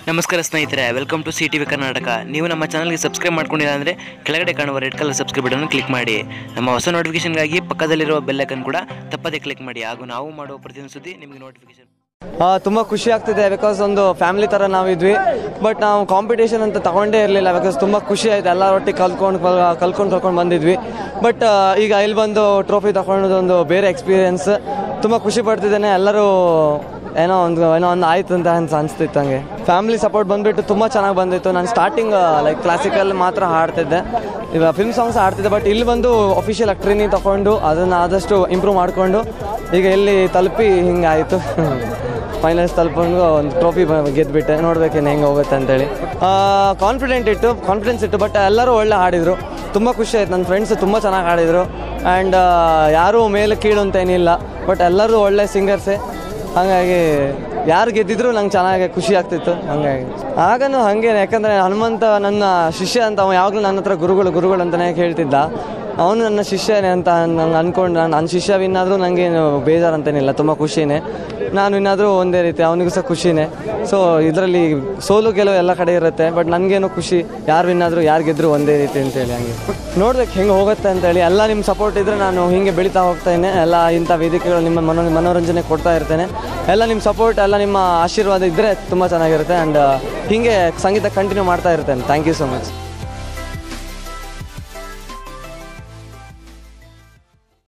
ನಮಸ್ಕಾರ ಸ್ನೇಹಿತರೆ, welcome to CTV Karnataka. ನೀವು ನಮ್ಮ ಚಾನಲ್ಗೆ ಸಬ್ಸ್ಕ್ರೈಬ್ ಮಾಡ್ಕೊಂಡಿಲ್ಲ ಅಂದರೆ ಕೆಳಗಡೆ ಕಾಣುವ red colour subscribe button click ಮಾಡಿ. ನಮ್ಮ ಹೊಸ ನೋಟಿಫಿಕೇಶನ್ಗಾಗಿ ಪಕ್ಕದಲ್ಲಿರುವ ಬೆಲ್ ಐಕನ್ ಕೂಡ ತಪ್ಪದೇ ಕ್ಲಿಕ್ ಮಾಡಿ. ಹಾಗೂ ನಾವು ಮಾಡುವ ಪ್ರತಿಯೊಂದು ಸುದ್ದಿ ನಿಮಗೆ ನೋಟಿಫಿಕೇಶನ್. ತುಂಬ ಖುಷಿ ಆಗ್ತಿದೆ. ಬಿಕಾಸ್ ಒಂದು ಫ್ಯಾಮಿಲಿ ಥರ ನಾವಿದ್ವಿ. ಬಟ್ ನಾವು ಕಾಂಪಿಟೇಷನ್ ಅಂತ ತಗೊಂಡೇ ಇರಲಿಲ್ಲ. ಬಿಕಾಸ್ ತುಂಬ ಖುಷಿ ಆಯಿತು, ಎಲ್ಲರೊಟ್ಟಿಗೆ ಕಲ್ಕೊಂಡು ಬಂದಿದ್ವಿ. ಬಟ್ ಈಗ ಇಲ್ಲಿ ಬಂದು ಟ್ರೋಫಿ ತಗೊಂಡದೊಂದು ಬೇರೆ ಎಕ್ಸ್ಪೀರಿಯೆನ್ಸ್. ತುಂಬ ಖುಷಿ ಪಡ್ತಿದ್ದೇನೆ. ಎಲ್ಲರೂ ಏನೋ ಒಂದು ಆಯ್ತು ಅಂತ ಅನಿಸ್ತಿತ್ತು. ಹಂಗೆ ಫ್ಯಾಮಿಲಿ ಸಪೋರ್ಟ್ ಬಂದುಬಿಟ್ಟು ತುಂಬ ಚೆನ್ನಾಗಿ ಬಂದಿತ್ತು. ನಾನು ಸ್ಟಾರ್ಟಿಂಗ್ ಲೈಕ್ ಕ್ಲಾಸಿಕಲ್ ಮಾತ್ರ ಹಾಡ್ತಿದ್ದೆ, ಇವಾಗ ಫಿಲ್ಮ್ ಸಾಂಗ್ಸ್ ಹಾಡ್ತಿದ್ದೆ. ಬಟ್ ಇಲ್ಲಿ ಬಂದು ಅಫಿಷಿಯಲ್ ಟ್ರೈನಿಂಗ್ ತೊಗೊಂಡು ಅದನ್ನು ಆದಷ್ಟು ಇಂಪ್ರೂವ್ ಮಾಡಿಕೊಂಡು ಈಗ ಇಲ್ಲಿ ತಲುಪಿ ಹಿಂಗೆ ಆಯಿತು. ಫೈನಲ್ಸ್ ತಲುಪಂಡು ಒಂದು ಟ್ರೋಫಿ ಗೆದ್ದುಬಿಟ್ಟೆ. ನೋಡ್ಬೇಕೇನು ಹೆಂಗೆ ಹೋಗುತ್ತೆ ಅಂತೇಳಿ ಕಾನ್ಫಿಡೆನ್ಸ್ ಇತ್ತು. ಬಟ್ ಎಲ್ಲರೂ ಒಳ್ಳೆ ಹಾಡಿದರು, ತುಂಬ ಖುಷಿ ಆಯ್ತು. ನನ್ನ ಫ್ರೆಂಡ್ಸು ತುಂಬ ಚೆನ್ನಾಗಿ ಹಾಡಿದರು. ಆ್ಯಂಡ್ ಯಾರೂ ಮೇಲೆ ಕೀಳು ಅಂತ ಏನಿಲ್ಲ, ಬಟ್ ಎಲ್ಲರೂ ಒಳ್ಳೆ ಸಿಂಗರ್ಸೇ. ಹಾಗಾಗಿ ಯಾರು ಗೆದ್ದಿದ್ರು ನಂಗೆ ಚೆನ್ನಾಗಿ ಖುಷಿ ಆಗ್ತಿತ್ತು. ಹಾಗಾಗಿ ಆಗನೂ ಹಾಗೆ, ಯಾಕಂದರೆ ಹನುಮಂತ ನನ್ನ ಶಿಷ್ಯ ಅಂತ ಅವ ಯಾವಾಗಲೂ ನನ್ನ ಹತ್ರ ಗುರುಗಳು ಅಂತಲೇ ಹೇಳ್ತಿದ್ದ. ಅವನು ನನ್ನ ಶಿಷ್ಯನೇ ಅಂತ ನಂಗೆ ಅಂದ್ಕೊಂಡು ನನ್ನ ಶಿಷ್ಯ ವಿನ್ನಾದರೂ ನನಗೇನು ಬೇಜಾರಂತೇನಿಲ್ಲ, ತುಂಬ ಖುಷಿನೇ. ನಾನು ಇನ್ನಾದರೂ ಒಂದೇ ರೀತಿ, ಅವನಿಗೂ ಸಹ ಖುಷಿನೇ. ಸೊ ಇದರಲ್ಲಿ ಸೋಲು ಗೆಲುವು ಎಲ್ಲ ಕಡೆ ಇರುತ್ತೆ. ಬಟ್ ನನಗೇನು ಖುಷಿ, ಯಾರು ವಿನ್ನಾದರೂ ಯಾರು ಗೆದ್ದರೂ ಒಂದೇ ರೀತಿ ಅಂತೇಳಿ. ಹಂಗೆ ನೋಡ್ಬೇಕು ಹೆಂಗೆ ಹೋಗುತ್ತೆ ಅಂತೇಳಿ. ಎಲ್ಲ ನಿಮ್ಮ ಸಪೋರ್ಟ್ ಇದ್ದರೆ ನಾನು ಹೀಗೆ ಬೆಳೀತಾ ಹೋಗ್ತೇನೆ. ಎಲ್ಲ ಇಂಥ ವೇದಿಕೆಗಳು ನಿಮ್ಮ ಮನೋರಂಜನೆ ಕೊಡ್ತಾ ಇರ್ತೇನೆ. ಎಲ್ಲ ನಿಮ್ಮ ಸಪೋರ್ಟ್, ಎಲ್ಲ ನಿಮ್ಮ ಆಶೀರ್ವಾದ ಇದ್ದರೆ ತುಂಬ ಚೆನ್ನಾಗಿರುತ್ತೆ. ಆ್ಯಂಡ್ ಹೀಗೆ ಸಂಗೀತ ಕಂಟಿನ್ಯೂ ಮಾಡ್ತಾ ಇರ್ತೇನೆ. Thank you so much.